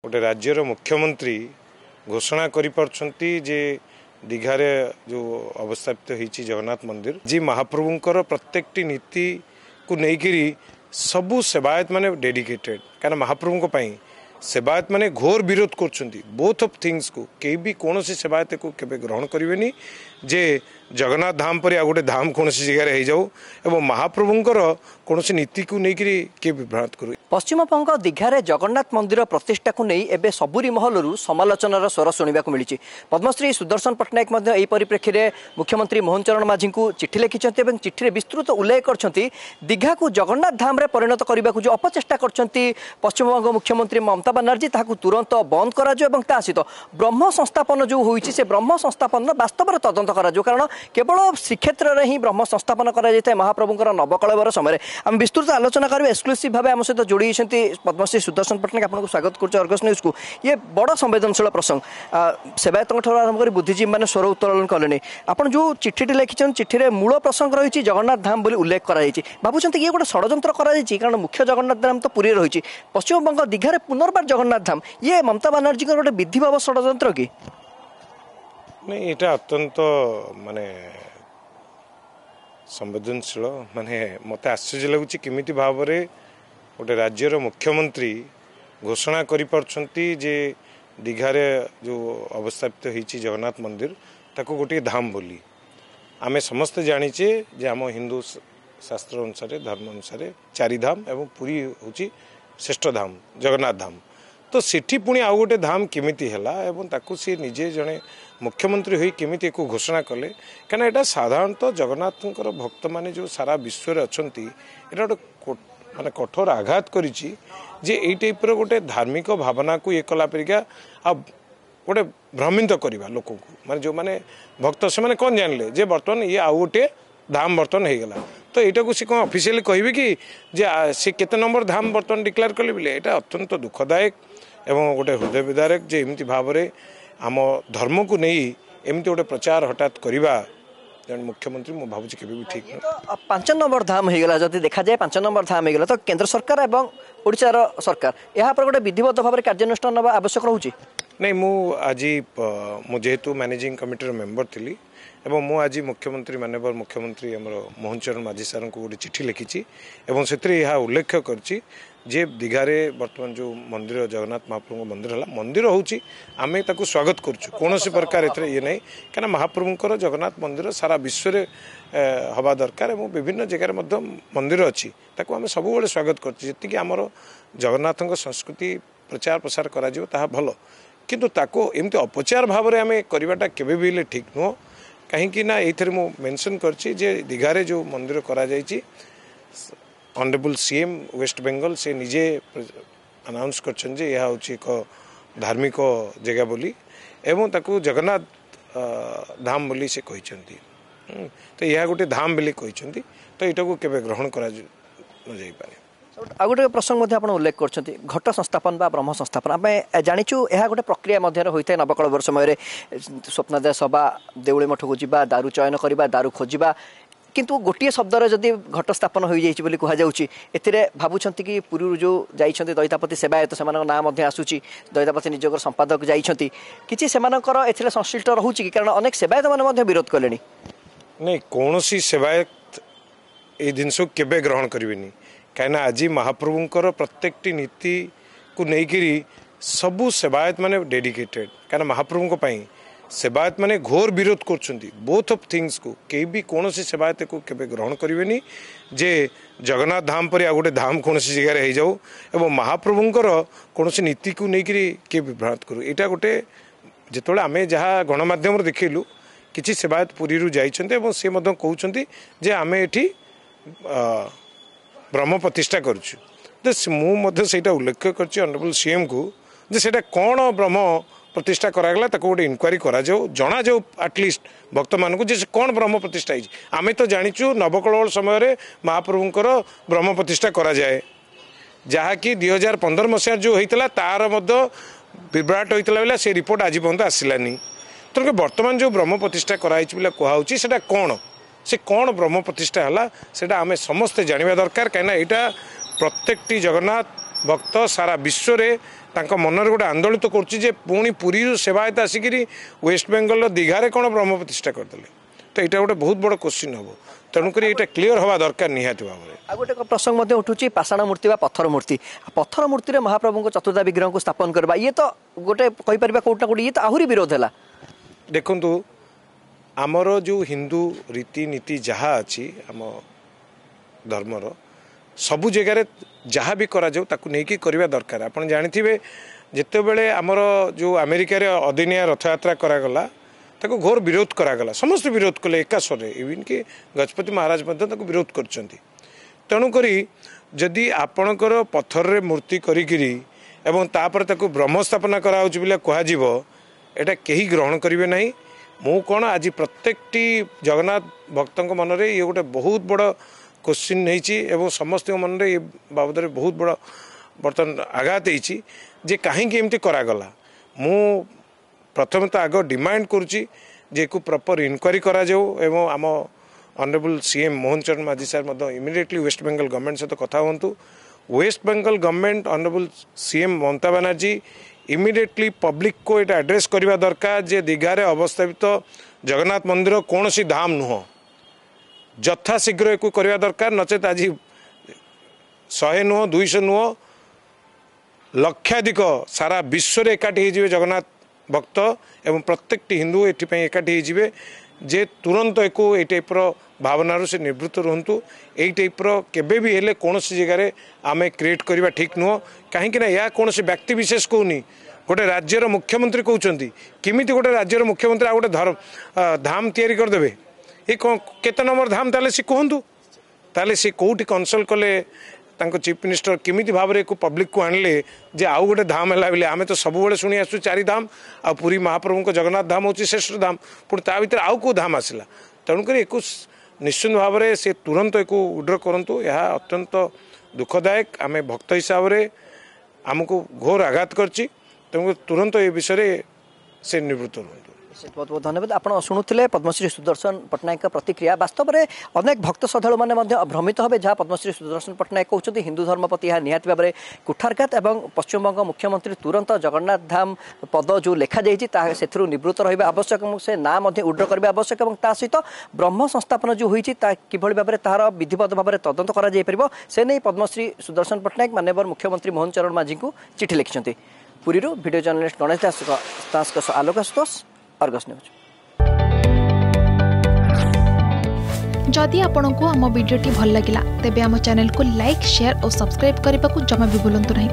गोटे राज्यर मुख्यमंत्री घोषणा करिपारछंती जे दीघारे जो अवस्थापित होईची जगन्नाथ मंदिर जी महाप्रभुंकर प्रत्येकटी नीति को लेकिरी सबू सेवायत माने डेडिकेटेड कारण महाप्रभु पई सेवायत माने घोर विरोध करछंती बोथ ऑफ थिंग्स को के भी कौन सेवायत को केबे ग्रहण करिवेनी जे जगन्नाथ धाम पर आ गोटे धाम कौन जगह हो जाऊ एवं महाप्रभुंकर कौन नीति को लेकिरी के विभ्रांत करू। पश्चिमबंग दीघारे जगन्नाथ मंदिर प्रतिष्ठा को नहीं एबे सबुरी महलरू समालोचनार स्वर शुणा मिली। पद्मश्री सुदर्शन पट्टनायक यह परिप्रेक्षी में मुख्यमंत्री मोहन चरण माझी को चिठी लिखिंट और चिठी विस्तृत उल्लेख कर दीघा को जगन्नाथ धाम परिणत करने को जो अपचेषा कर पश्चिमबंग मुख्यमंत्री ममता बनर्जी ताकू तुरंत बंद करा सहित ब्रह्म संस्थापन जो होइछि से ब्रह्म संस्थापन वास्तव में तदंत करा कारण केवल श्रीक्षेत्र में ही ब्रह्म संस्थापन कर महाप्रभुंर नवकलेवर समय आम विस्तृत आलोचना करें एक्सक्लूसिव भाव आम सहित जोड़ी पद्मश्री सुदर्शन पट्टनायक आपको स्वागत कर न्यूज को ये बड़ संवेदनशील प्रसंग सेवायत आरंभ कर बुद्धिजीवी मैंने स्वर उत्तोलन कले आप जो चिठी लिखिं चिठी मूल प्रसंग रही जगन्नाथ धाम बोली उल्लेख कराई भावुं ये गोटे षड्यंत्र कारण मुख्य जगन्नाथ धाम तो पुरी रही पश्चिमबंग दीघारे पुनर्बार जगन्नाथ धाम ये ममता बनर्जी गोटे विधिभाव षड्यंत्र कि नहीं यहाँ अत्यंत माने संवेदनशील माने मत आश्चर्य लगुच केमिति भाव में गोटे राज्यर मुख्यमंत्री घोषणा करिपारछंती जे दीघारे जो अवस्थापित होईची जगन्नाथ मंदिर ताको गोटे धाम बोली आमे समस्त जानीचे जे आम हिंदू शास्त्र अनुसार धर्म अनुसार चारि धाम एवं पुरी होची श्रेष्ठ धाम जगन्नाथ धाम तो सेठी पुणी आउ गोटे धाम केमिति हैला एवं ताकू सी निजे जड़े मुख्यमंत्री होई केमिति एको घोषणा कले कना एटा साधारणतः जगन्नाथंकर भक्त माने जो सारा विश्व रे अछंती एटा गोटे माने कठोर आघात करिछि जे एई टाइप रो गोटे धार्मिक भावना को ये कला परिका आ गोटे भ्रमित करवा लोक को माने जो माने भक्त से माने कोन जानले जे बर्तमान ये आउ गोटे धाम बर्तन हो गला तो यहाँ को सी कौन ऑफिशियली कहे कि जे सी केते नंबर धाम बर्तन डिक्लेयर कले बोले यहाँ अत्यंत दुखदायक एवं गोटे हृदय विदारक जे एमती भाव में आम धर्म को नहीं एमती गोटे प्रचार हठात करवा जन मुख्यमंत्री मु भावुँ के भी ठीक तो 5 नंबर धाम हो गला जदि देखा जाए 5 नंबर धाम हो गला तो केंद्र सरकार एवं ओडिशार सरकार यहाँ पर गोटे विधिवत भाव में कार्यानुष्ठान नवा आवश्यक रोचे नहीं मु आज जेहेतु मैनेजिंग कमिटी मेंबर थी एवं मु आज मुख्यमंत्री माननीय मुख्यमंत्री आम मोहन चरण माझी सार को गोटे चिठी लिखी एवं से उल्लेख कर दीघारे बर्तमान जो मंदिर जगन्नाथ महाप्रभु मंदिर है मंदिर होची आमे ताकू स्वागत करुँ कौन प्रकार ये नहीं कहीं महाप्रभुंर जगन्नाथ मंदिर सारा विश्व में हवा दरकार और विभिन्न जगह मंदिर अच्छी ताकू आम सब स्वागत करती आमर जगन्नाथ संस्कृति प्रचार प्रसार करा भल किंतु ताको एमती अपचार भाव में आम करवाटा केबे भी ठीक नुह कहीं ना ये मेंशन करछि जे दीघारे जो मंदिर करा जायछि ऑनरेबल सीएम वेस्ट बेंगल से निजे अनाउंस करछन जे यह होछि एक धार्मिक जगह बोली एवं ताकू जगन्नाथ धाम बोली से कहिसंती तो यह गोटे धाम बोली कहिसंती तो एटा को केबे ग्रहण करा न जाई पारे। आ गोटे प्रसंग आप उल्लेख कर घट संस्थापन बा ब्रह्म संस्थापन आम जाचु यह गोटे प्रक्रिया होता है नवकलेवर समय स्वप्नादेश सभा देउली मठ को जा दारू चयन करवा दारू खोजा किंतु गोटे शब्द जदि घट स्थापन हो जाए कहु भावुं कि पुरी जो जाइए दयितापति सेवायत से नाम आसूँ दयितापति निजोग संपादक जाइए कि संश्लिष्ट रोचे कि कारण अनेक सेवायत मैंने विरोध कले नहीं कौन सेवायत ये जिनस केबे ग्रहण करें कहीं आज महाप्रभुंर प्रत्येकटी नीति को लेकिरी सबू सेवायत माने डेडिकेटेड कारण महाप्रभु पई सेवायत माने घोर विरोध करछंती बोथ ऑफ थिंग्स को के भी कौन सेवायत को केबे ग्रहण करें जे जगन्नाथ धाम पर आ गोटे धाम कौन जगह हो जाऊ एवं महाप्रभुंर कौन नीति को लेकिरी के विभ्रांत करू यहाँ गोटे जिते आम जहाँ गणमाध्यम देखलु किसी सेवायत पुरी जाइछन्ते एवं से कहते जे आम एठी ब्रह्म प्रतिष्ठा करुँ उल्लेख कर ऑनरेबल सीएम को जे सेटा कौन ब्रह्म प्रतिष्ठा करागला ताको गोटे इनक्वारी करा जाओ जना जाओ एटलिस्ट भक्त मानक जे कौन ब्रह्म प्रतिष्ठा है आमे तो जानिचु नवकलेवर समय महाप्रभुंकर ब्रह्म प्रतिष्ठा करा जाए जहाँकि 2015 मसीह जो होता तार विभ्राट होता बेला से रिपोर्ट आज पर्यंत आसलानी तेणुक बर्तमान जो ब्रह्म प्रतिष्ठा कराई कहूँ से कौन से कौन ब्रह्म प्रतिष्ठा है आमे समस्ते जानवा दरकार कहीं यहाँ प्रत्येकटी जगन्नाथ भक्त सारा विश्व तांको मनर गोटे आंदोलित कर पुणी पुरी सेवायत आसिक वेस्ट बेंगल दीघारे कौन ब्रह्म प्रतिष्ठा करदे तो यहाँ गोटे बहुत बड़ क्वेश्चन हम तेणुक ये क्लीयर हवा दरकार निहाती भाव में। आ गोटे प्रसंग उठुची पाषाण मूर्ति पत्थर मूर्ति रे महाप्रभु चतुर्धा विग्रह को स्थापन करवा ये तो गोटे कहीपर कौटना कौटी ये तो आहरी विरोध है। देखु आमर जो हिंदू रीतिनीति जहाँ अच्छी आम धर्मर सबु जगार जहाँ भी करा जाऊ ताकू नहीं करवा दरकार। आप जानी जिते बड़े आमर जो अमेरिका अदिनिया रथयात्रा करागला ताको घोर विरोध करागला समस्त विरोध कले एका स्वर इवन कि गजपति महाराज विरोध कर तेणुक जदि आपणकर पत्थर रे मूर्ति करिकिरी एवं तापर ताको ब्रह्म स्थापना कराउछ बिले कहाजिव एटा केही ग्रहण करिवे नाही। मु कौन आज प्रत्येकटी जगन्नाथ भक्तों मन में ये गोटे बहुत बड़ क्वेश्चन नहीं समस्त मन में ये बाबद बहुत बड़ बर्तमान आघात होती जे कहीं एमती करागला। मु प्रथम तो आग डिमांड करुच्ची जे को प्रॉपर इनक्वारी करा जाऊ एवं आम honourable CM Mohan Charan Majhi sir immediately West Bengal government सहित कथा हूँ। West Bengal government honourable CM Mamata Banerjee immediately public को ये एड्रेस करने दरकार जे दीघारे अवस्थापित जगन्नाथ मंदिर कौन सी धाम नुह यथाशीघ्र एक करवा दरकार नचेत आज 100 नुह 200 नुह लक्षाधिक सारा विश्व रे एकाठी हो जगन्नाथ भक्त एवं प्रत्येक हिंदू ये एकाठी हो जे तुरंत एक टाइप्र भावनार से निवृत्त रुहतु यही टाइप्र केबे भी हेले कौन सी जगार आम क्रिएट करवा ठीक नुह कहीं या कौन सी व्यक्ति विशेष कहूनी गोटे राज्यर मुख्यमंत्री कहते किमिति गोटे राज्यर मुख्यमंत्री आ गोटे धाम तैयारी करदे ये केते नंबर धाम ताले सी कहतु ताले सी कौटी कनसल्ट कले तांको चीफ मिनिस्टर किमिति भाव में पब्लिक को आणले जे आउ गोटे धाम है बोले आम तो सब शुणी आसु 4 धाम आ पुरी महाप्रभु को जगन्नाथ धाम हूँ श्रेष्ठ धाम पुणी ता भर आउ कौ धाम आसला तेणुक एक निश्चित भाव में से तुरंत एक विड्र करूँ यह अत्यंत दुखदायक आम भक्त हिसाब से आमको घोर आघात करछि तेणु तुरंत ये विषय से निवृत्त रुहतु। बहुत बहुत धन्यवाद। आप शुणुले पद्मश्री सुदर्शन पट्टनायक प्रतिक्रिया वास्तव में अनेक भक्त श्रद्धालु मैंने भ्रमित हे जहाँ पद्मश्री सुदर्शन पट्टनायक कहते हिंदू धर्म प्रति यह निहाती भाव में कुठारघात और पश्चिमबंग मुख्यमंत्री तुरंत जगन्नाथ धाम पद जो लिखा जाए से निवृत्त रहा आवश्यक से ना उड्र करने आवश्यक और ता सहित ब्रह्म संस्थापन जो होती किभली भाव में तार विधिवत भाव में तदंत कर से नहीं पद्मश्री सुदर्शन पट्टनायक माननीय मुख्यमंत्री मोहन चरण मांझी को चिठी लिखिं। पुरी वीडियो जर्नलिस्ट गणेश दास आलोक आशुतोष अर्गस न्यूज। जदि आपंक आम भिडी भल लगा तेब आम चैनल को लाइक शेयर और सब्सक्राइब करने को जमा भी भूलु नहीं।